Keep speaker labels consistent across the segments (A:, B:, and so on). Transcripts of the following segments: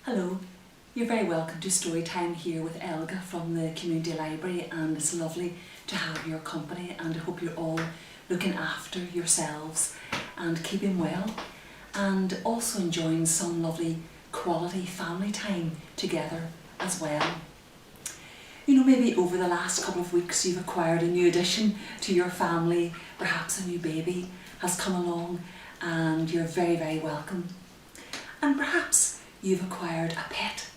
A: Hello, you're very welcome to Storytime here with Elga from the Community Library, and it's lovely to have your company, and I hope you're all looking after yourselves and keeping well and also enjoying some lovely quality family time together as well. You know, maybe over the last couple of weeks you've acquired a new addition to your family, perhaps a new baby has come along and you're very, very welcome. And perhaps you've acquired a pet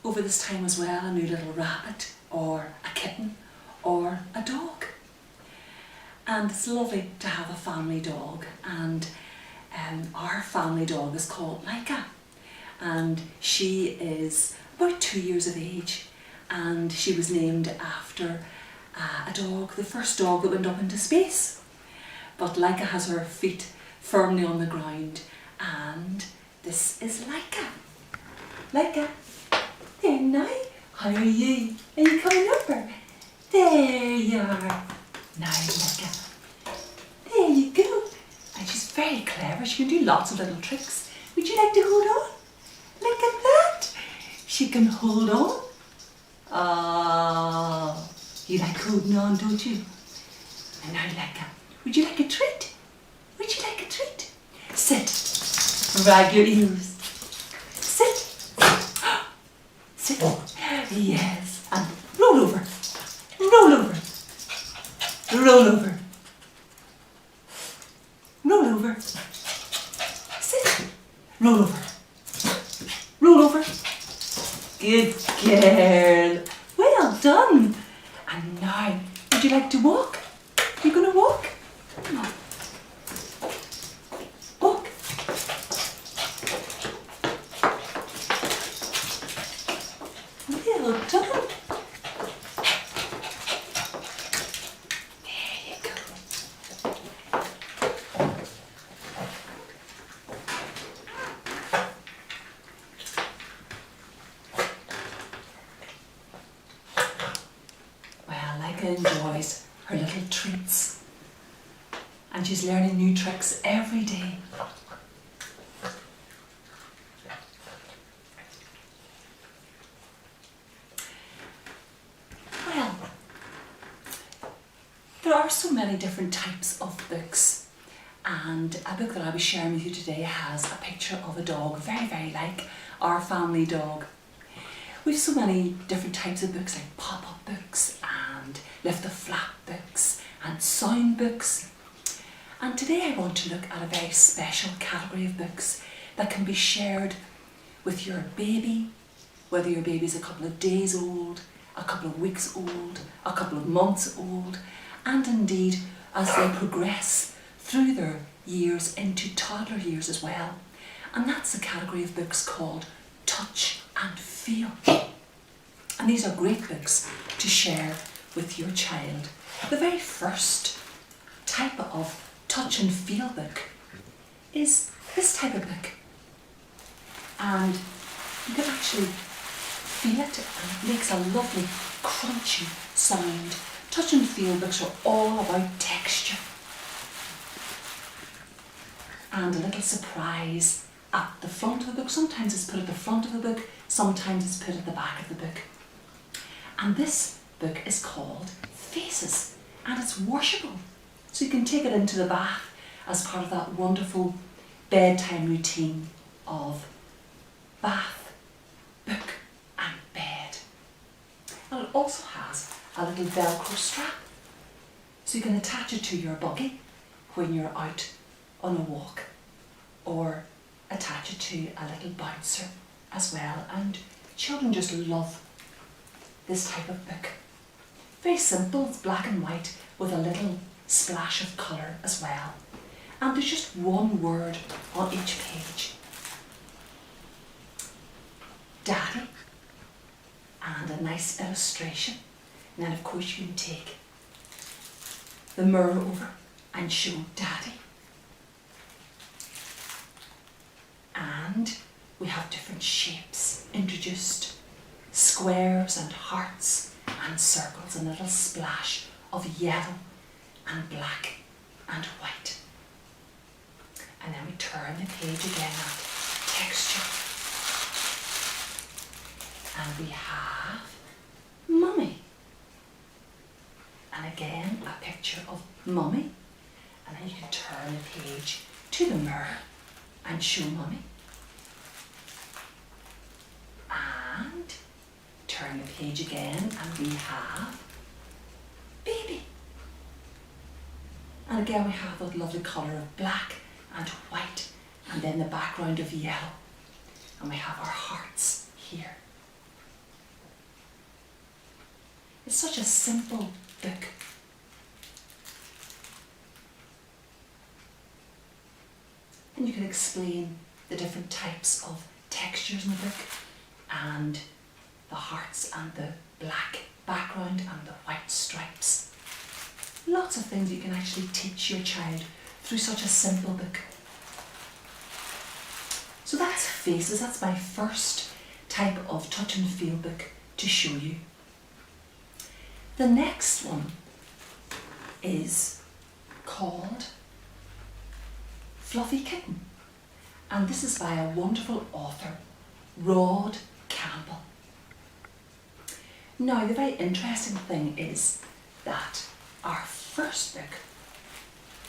A: over this time as well, a new little rabbit or a kitten or a dog. And it's lovely to have a family dog, and our family dog is called Laika, and she is about 2 years of age, and she was named after a dog, the first dog that went up into space. But Laika has her feet firmly on the ground, and this is Laika. Laika, there now. How are you? Are you coming over? There you are. Now, Laika. There you go. And she's very clever. She can do lots of little tricks. Would you like to hold on? Look at that. She can hold on. Oh, you like holding on, don't you? And now, Laika, would you like a treat? Would you like a treat? Sit. Wag your ears. Sit. Sit. Yes. And roll over. Roll over. Roll over. Roll over. Sit. Roll over. Roll over. Good girl. Well done. And now, would you like to walk? You going to walk? Come on. Walk. Well done. There you go. Well, Laika enjoys her little treats, and she's learning new tricks every day. Well, there are so many different types of books, and a book that I'll be sharing with you today has a picture of a dog, very, very like our family dog. We've so many different types of books, like pop-up books and lift the flap books and sound books. And today I want to look at a very special category of books that can be shared with your baby, whether your baby's a couple of days old, a couple of weeks old, a couple of months old, and indeed as they progress through their years into toddler years as well. And that's a category of books called Touch and Feel. And these are great books to share with your child. The very first type of touch and feel book is this type of book. And you can actually feel it, and it makes a lovely crunchy sound. Touch and feel books are all about texture. And a little surprise at the front of the book. Sometimes it's put at the front of the book, sometimes it's put at the back of the book. And this book is called Faces, and it's washable. So you can take it into the bath as part of that wonderful bedtime routine of bath, book and bed. And it also has a little Velcro strap, so you can attach it to your buggy when you're out on a walk, or attach it to a little bouncer as well. And children just love this type of book. Very simple, it's black and white with a little splash of colour as well. And there's just one word on each page. Daddy, and a nice illustration. And then of course you can take the mirror over and show Daddy. And we have different shapes introduced, squares and hearts and circles, and a little splash of yellow and black and white. And then we turn the page again at texture. And we have Mummy. And again, a picture of Mummy. And then you can turn the page to the mirror and show Mummy. And turn the page again and we have Baby. And again we have that lovely colour of black and white and then the background of yellow. And we have our hearts here. It's such a simple book. And you can explain the different types of textures in the book and the hearts and the black background and the white stripes. Lots of things you can actually teach your child through such a simple book. So that's Faces. That's my first type of touch and feel book to show you. The next one is called Fluffy Kitten, and this is by a wonderful author, Rod Campbell. Now the very interesting thing is that our first book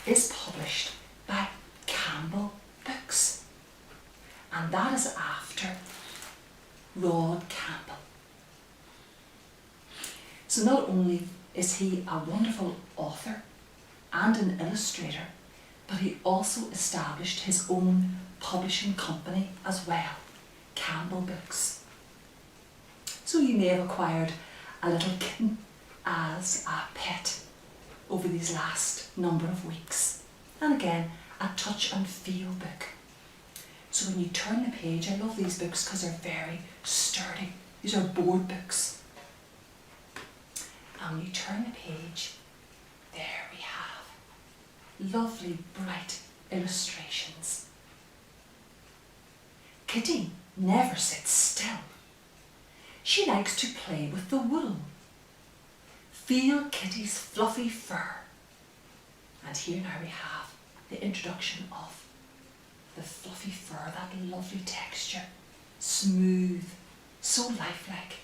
A: is published by Campbell Books, and that is after Rod Campbell. So not only is he a wonderful author and an illustrator, but he also established his own publishing company as well, Campbell Books. So you may have acquired a little kitten as a pet over these last number of weeks. And again, a touch and feel book. So when you turn the page, I love these books because they're very sturdy. These are board books. And when you turn the page, there we have lovely bright illustrations. Kitty never sits still. She likes to play with the wool. Feel Kitty's fluffy fur. And here now we have the introduction of the fluffy fur, that lovely texture, smooth, so lifelike,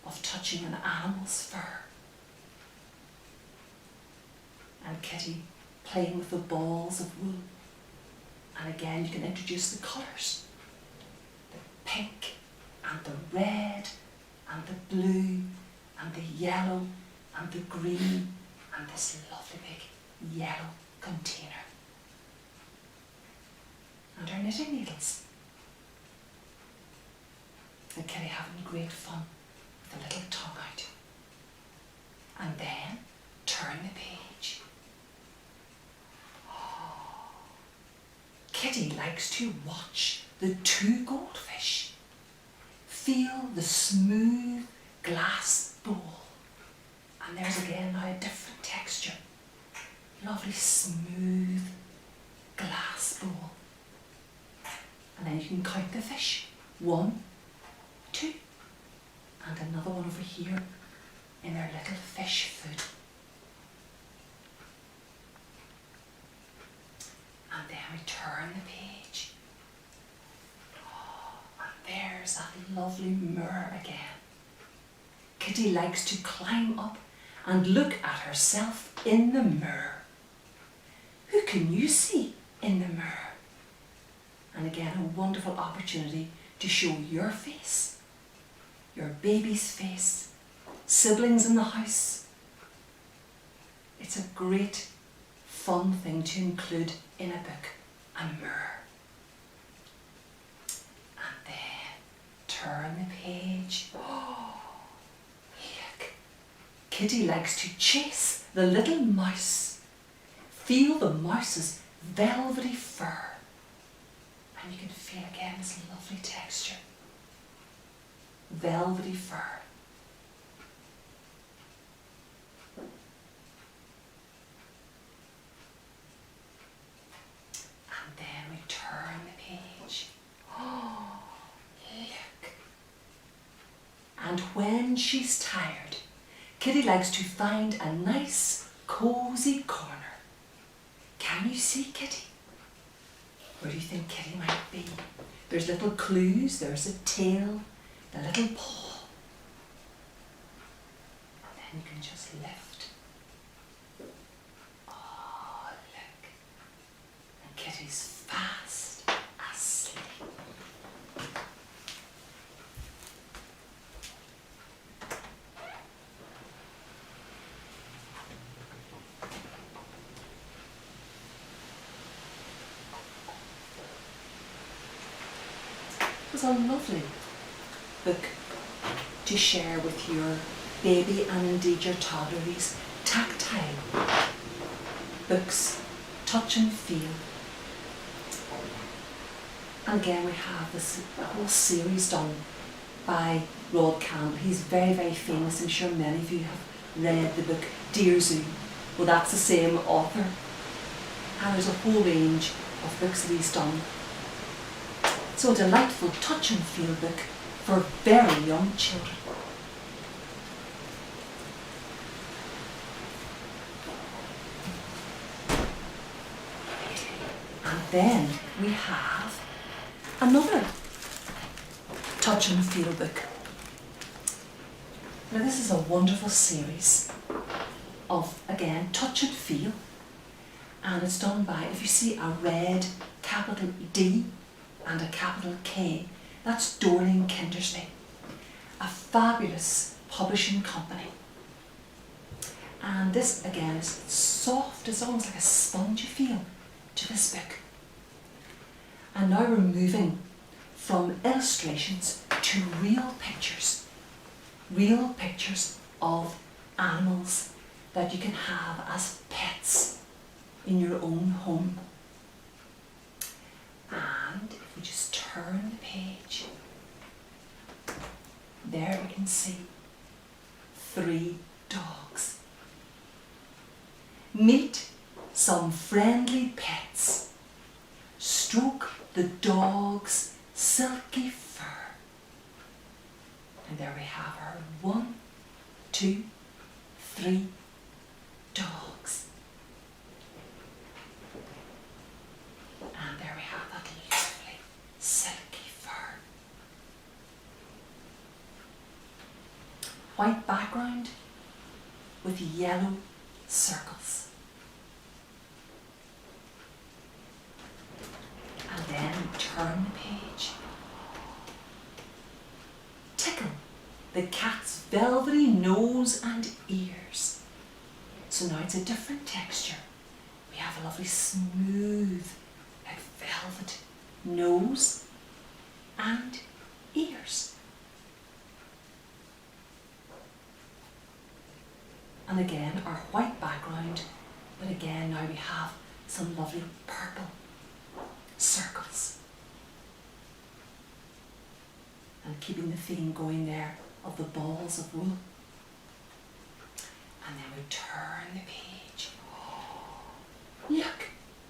A: of touching an animal's fur. And Kitty playing with the balls of wool. And again you can introduce the colours. The pink and the red and the blue and the yellow and the green and this lovely big yellow container. And our knitting needles. And Kitty having great fun with the little tongue out. And then turn the page. Oh. Kitty likes to watch the two goldfish. Feel the smooth glass bowl. And there's again now a different texture. Lovely smooth glass bowl. And then you can count the fish. 1, 2, and another one over here in their little fish food. And then we turn the page. Oh, and there's that lovely mirror again. Kitty likes to climb up and look at herself in the mirror. Who can you see in the mirror? And again, a wonderful opportunity to show your face, your baby's face, siblings in the house. It's a great, fun thing to include in a book, a mirror. And then turn the page. Oh, look. Kitty likes to chase the little mouse. Feel the mouse's velvety fur. And you can feel again this lovely texture. Velvety fur. And then we turn the page. Oh, look. And when she's tired, Kitty likes to find a nice, cosy corner. Can you see Kitty? Where do you think Kitty might be? There's little clues. There's a tail. the little paw. And then you can just lift. Oh, look. And Kitty's fast asleep. It was a lovely book to share with your baby and indeed your toddler. These tactile books, touch and feel. And again we have this whole series done by Rod Campbell. He's very, very famous. I'm sure many of you have read the book Dear Zoo. Well, that's the same author. And there's a whole range of books that he's done. So a delightful touch and feel book for very young children. And then we have another touch and feel book. Now this is a wonderful series of, again, touch and feel. And it's done by, if you see a red capital D and a capital K, that's Dorling Kindersley, a fabulous publishing company. And this again is soft, it's almost like a spongy feel to this book. And now we're moving from illustrations to real pictures of animals that you can have as pets in your own home. And if we just turn the page, there we can see 3 dogs. Meet some friendly pets. Stroke the dog's silky fur. And there we have our 1, 2, 3 dogs. And there we have that lovely silky fur. White background with yellow circles. And then turn the page. Tickle, the cat's velvety nose and ears. So now it's a different texture. We have a lovely smooth, like velvet nose and ears. And again, our white background, but again now we have some lovely purple circles. And keeping the theme going there of the balls of wool. And then we turn the page. Look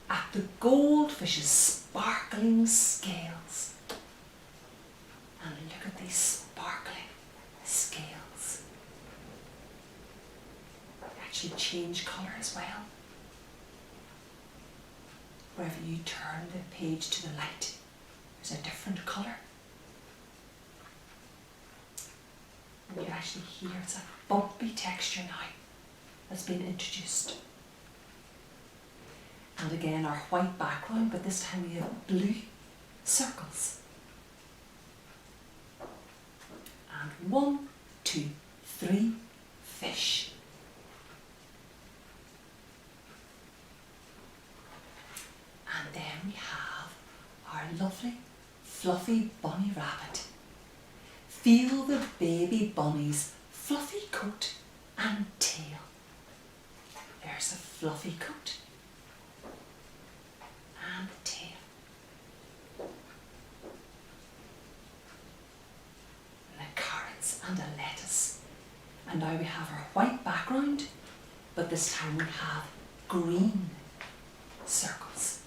A: at the goldfish's sparkling scales. And look at these sparkling scales. They actually change colour as well. Wherever you turn the page to the light, there's a different colour. And you actually hear it's a bumpy texture now that's been introduced. And again our white background, but this time we have blue circles. And 1, 2, 3 fish. And then we have our lovely fluffy bunny rabbit. Feel the baby bunny's fluffy coat and tail. There's a fluffy coat and the tail. And the carrots and a lettuce. And now we have our white background, but this time we have green circles.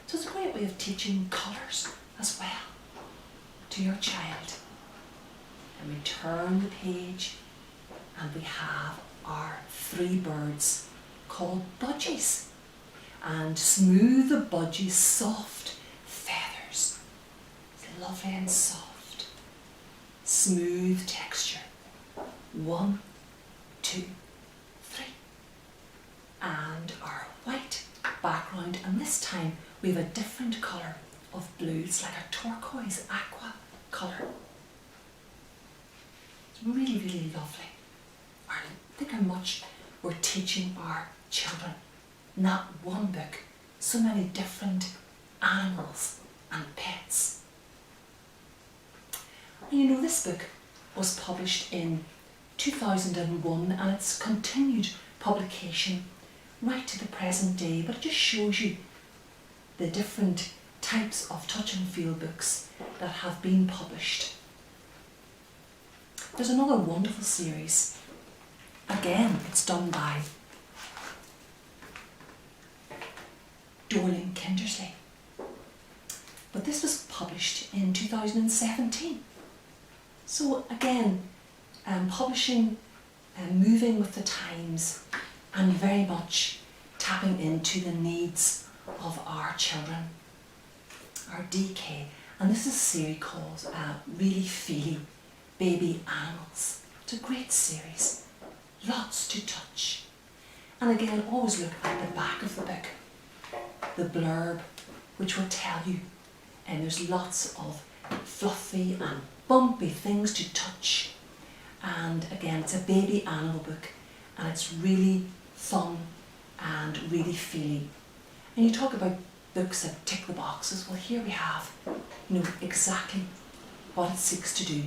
A: So it's a great way of teaching colours as well to your child. And we turn the page and we have our 3 birds called budgies. And smooth the budgies' soft feathers. It's lovely and soft. smooth texture. 1, 2, 3. And our white background, and this time we have a different colour of blue. It's like a turquoise aqua colour. It's really, really lovely. Think how much we're teaching our children. Not one book, so many different animals and pets. And you know, this book was published in 2001 and it's continued publication right to the present day, but it just shows you the different types of touch and feel books that have been published. There's another wonderful series. Again, it's done by Dorling Kindersley. But this was published in 2017. So again, publishing and moving with the times and very much tapping into the needs of our children, our DK. And this is a series called Really Feely Baby Animals. It's a great series, lots to touch. And again, always look at the back of the book, the blurb, which will tell you, and there's lots of fluffy and bumpy things to touch. And again, it's a baby animal book and it's really fun and really feely. And you talk about books that tick the boxes. Well, here we have, you know, exactly what it seeks to do.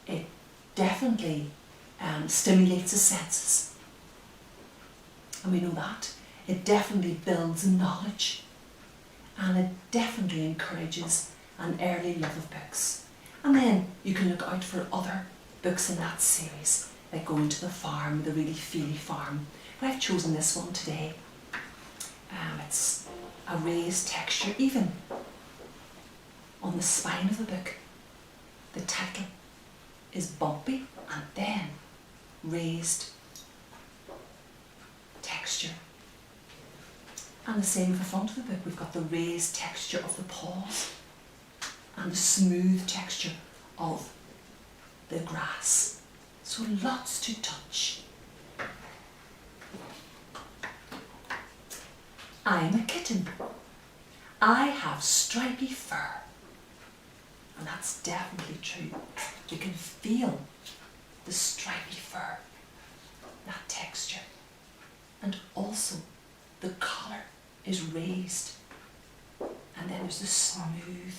A: It definitely stimulates the senses, and we know that. It definitely builds knowledge, and it definitely encourages an early love of books. And then you can look out for other books in that series, like Going to the Farm, the Really Feely Farm. But I've chosen this one today. It's a raised texture, even on the spine of the book. The title is bumpy and then raised texture. And the same with the front of the book. We've got the raised texture of the paws and the smooth texture of the grass. So lots to touch. I'm a kitten. I have stripy fur. And that's definitely true. You can feel the stripy fur, that texture. And also the colour is raised. And then there's the smooth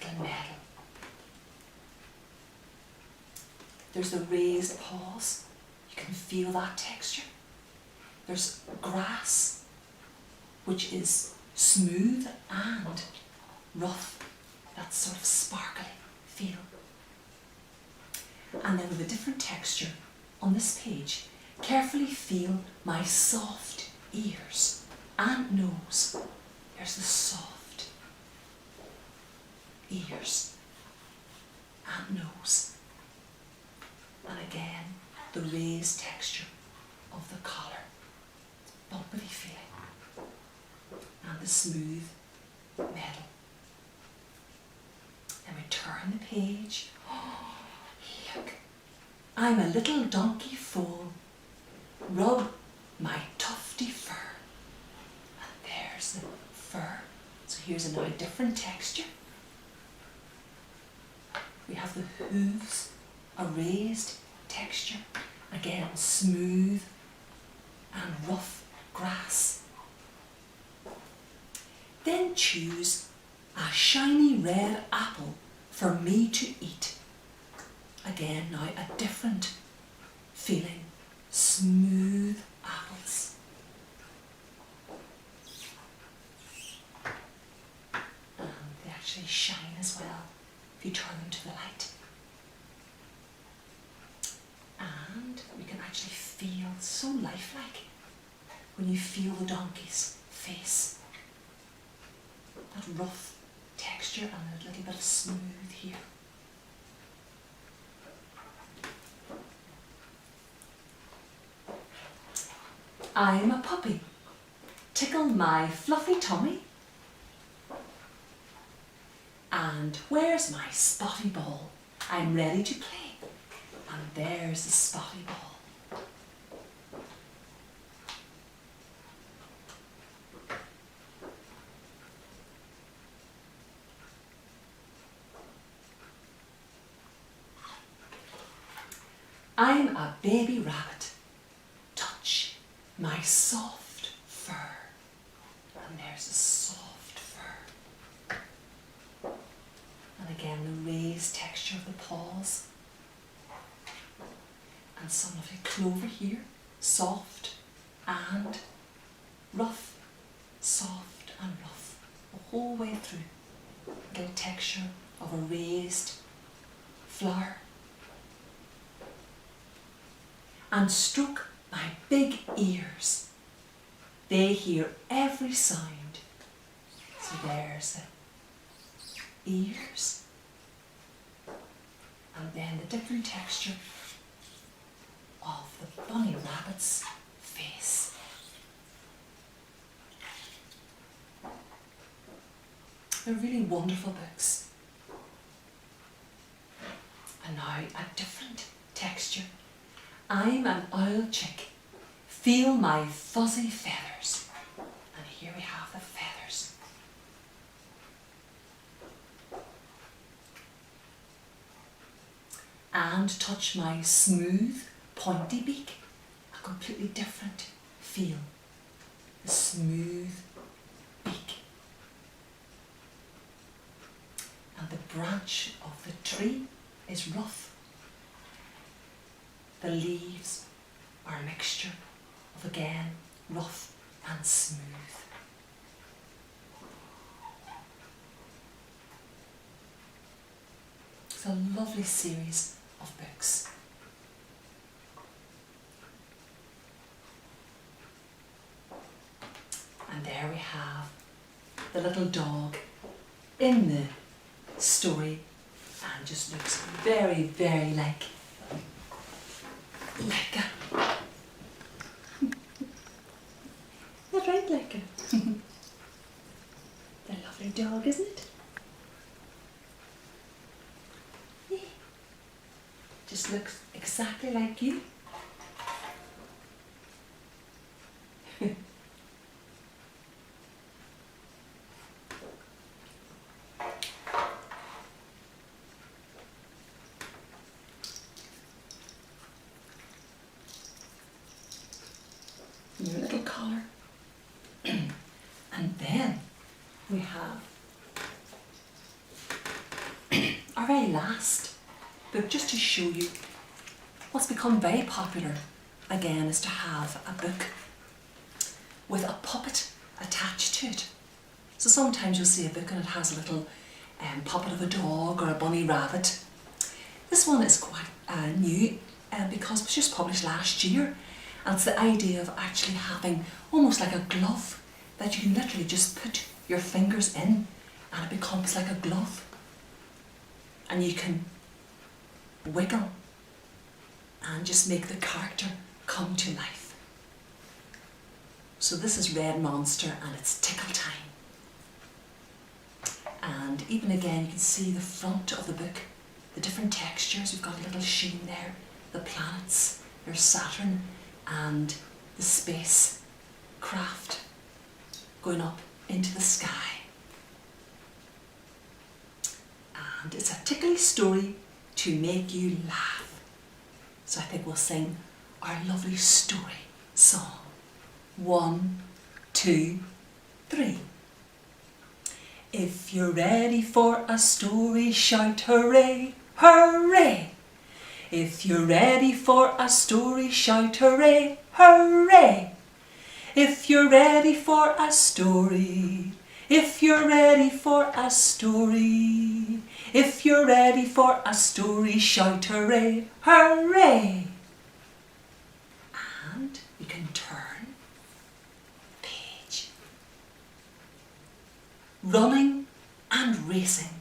A: little metal. There's the raised paws. You can feel that texture. There's grass, which is smooth and rough, that sort of sparkly feel. And then with a different texture on this page, carefully feel my soft ears and nose. There's the soft ears and nose. And again, the raised texture of the collar. Bumpy feeling. And the smooth metal. Then we turn the page. Oh, look. I'm a little donkey foal. Rub my tufty fur. And there's the fur. So here's a now different texture. We have the hooves, a raised texture. Again, smooth and rough grass. Then choose a shiny red apple for me to eat. Again, now a different feeling. Smooth apples. And they actually shine as well if you turn them to the light. And we can actually feel so lifelike when you feel the donkey's face. That rough texture and a little bit of smooth here. I'm a puppy. Tickle my fluffy tummy. And where's my spotty ball? I'm ready to play. And there's the spotty ball. I'm a baby rabbit. Touch my soft fur. And there's a soft fur. And again, the raised texture of the paws. And some lovely clover here, soft and rough, soft and rough, the whole way through. Get a texture of a raised flower. And stroke my big ears. They hear every sound. So there's the ears. And then the different texture of the bunny rabbit's face. They're really wonderful books. And now a different texture. I'm an owl chick. Feel my fuzzy feathers. And here we have the feathers. And touch my smooth, pointy beak. A completely different feel. The smooth beak. And the branch of the tree is rough. The leaves are a mixture of, again, rough and smooth. It's a lovely series of books. And there we have the little dog in the story, and just looks very, very like Elga. That's right, Elga. The lovely dog, isn't it? Yeah. Just looks exactly like you. Your little collar. And then we have our very last book, just to show you what's become very popular again, is to have a book with a puppet attached to it. So sometimes you'll see a book and it has a little puppet of a dog or a bunny rabbit. This one is quite new because it was just published last year. And it's the idea of actually having almost like a glove that you can literally just put your fingers in and it becomes like a glove. And you can wiggle and just make the character come to life. So this is Red Monster and it's Tickle Time. And even again you can see the front of the book, the different textures. We've got a little sheen there, the planets, there's Saturn, and the space craft going up into the sky. And it's a tickly story to make you laugh. So I think we'll sing our lovely story song. 1, 2, 3. If you're ready for a story, shout hooray, hooray! If you're ready for a story, shout hooray, hooray! If you're ready for a story, if you're ready for a story, if you're ready for a story, shout hooray, hooray! And you can turn page. Running and racing,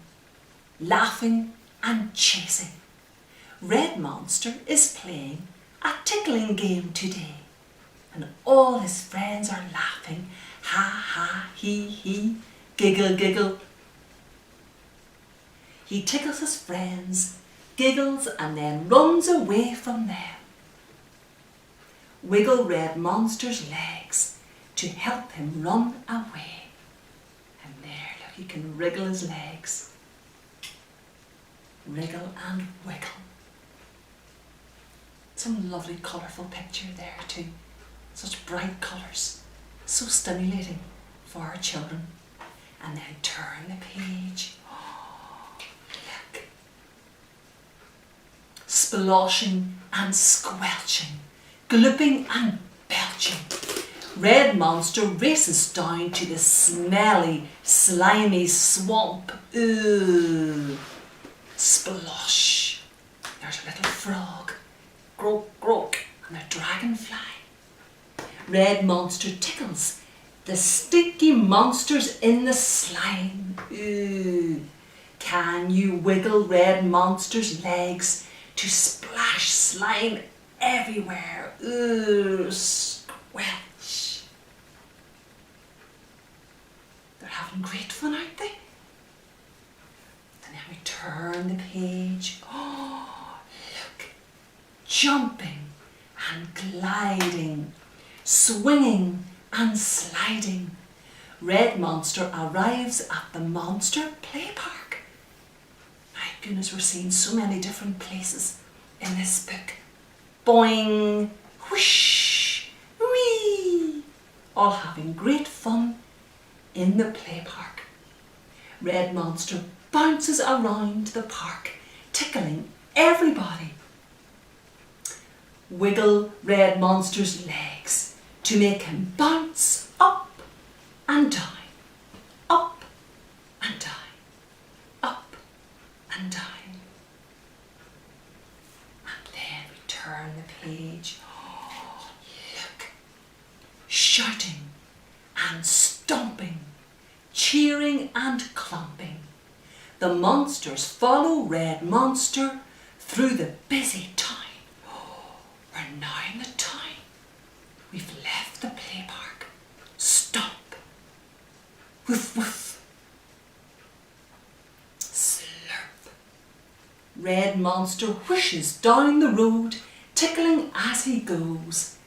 A: laughing and chasing. Red Monster is playing a tickling game today, and all his friends are laughing. Ha ha, he, giggle, giggle. He tickles his friends, giggles and then runs away from them. Wiggle Red Monster's legs to help him run away. And there, look, he can wriggle his legs. Wriggle and wiggle. Some lovely colourful picture there too. Such bright colours. So stimulating for our children. And then turn the page. Oh, look. Sploshing and squelching. Glooping and belching. Red Monster races down to the smelly, slimy swamp. Ooh. Splosh. There's a little frog. Croak, croak. And a dragonfly. Red Monster tickles the stinky monsters in the slime. Ooh. Can you wiggle Red Monster's legs to splash slime everywhere? Ooh, squelch. They're having great fun, aren't they? And then we turn the page. Oh, look. Jumping and gliding, swinging and sliding. Red Monster arrives at the Monster Play Park. My goodness, we're seeing so many different places in this book. Boing, whoosh, whee, all having great fun in the play park. Red Monster bounces around the park, tickling everybody. Wiggle Red Monster's legs to make him bounce up and down, up and down, up and down. Turn the page. Oh, look. Shouting and stomping, cheering and clumping. The monsters follow Red Monster through the busy town. Oh, we're now in the town. We've left the play park. Stop. Woof woof. Slurp. Red Monster whooshes down the road, tickling as he goes.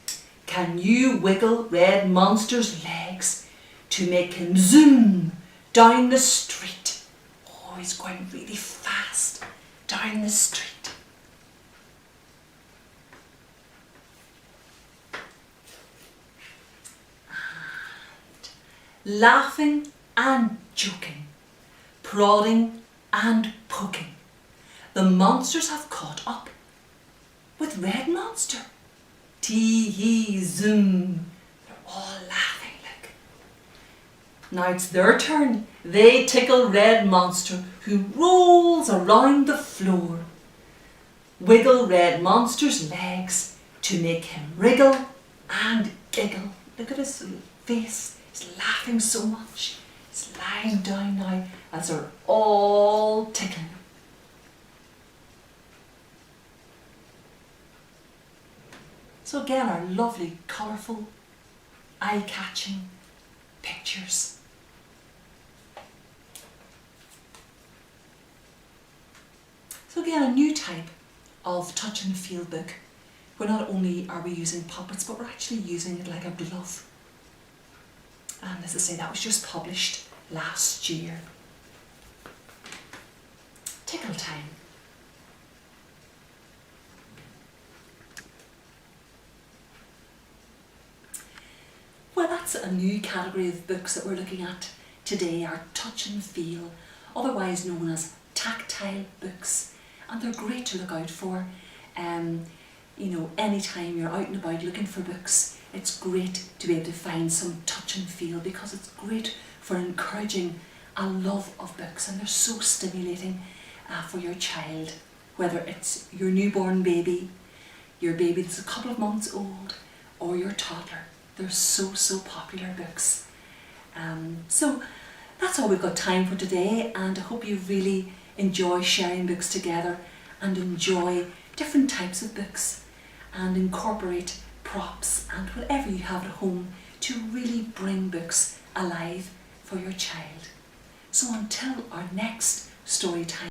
A: Can you wiggle Red Monster's legs to make him zoom down the street? Oh, he's going really fast down the street. And laughing and joking, prodding and poking. The monsters have caught up with Red Monster. Tee hee zoom. They're all laughing, look. Now it's their turn. They tickle Red Monster, who rolls around the floor. Wiggle Red Monster's legs to make him wriggle and giggle. Look at his face. He's laughing so much. He's lying down now as they're all tickling. So again, our lovely, colourful, eye-catching pictures. So again, a new type of touch and feel book, where not only are we using puppets, but we're actually using it like a glove. And as I say, that was just published last year. Tickle time. Well, that's a new category of books that we're looking at today, our touch and feel, otherwise known as tactile books. And they're great to look out for. You know, anytime you're out and about looking for books, it's great to be able to find some touch and feel, because it's great for encouraging a love of books, and they're so stimulating for your child, whether it's your newborn baby, your baby that's a couple of months old, or your toddler. They're so popular books. So that's all we've got time for today, and I hope you really enjoy sharing books together and enjoy different types of books and incorporate props and whatever you have at home to really bring books alive for your child. So until our next story time.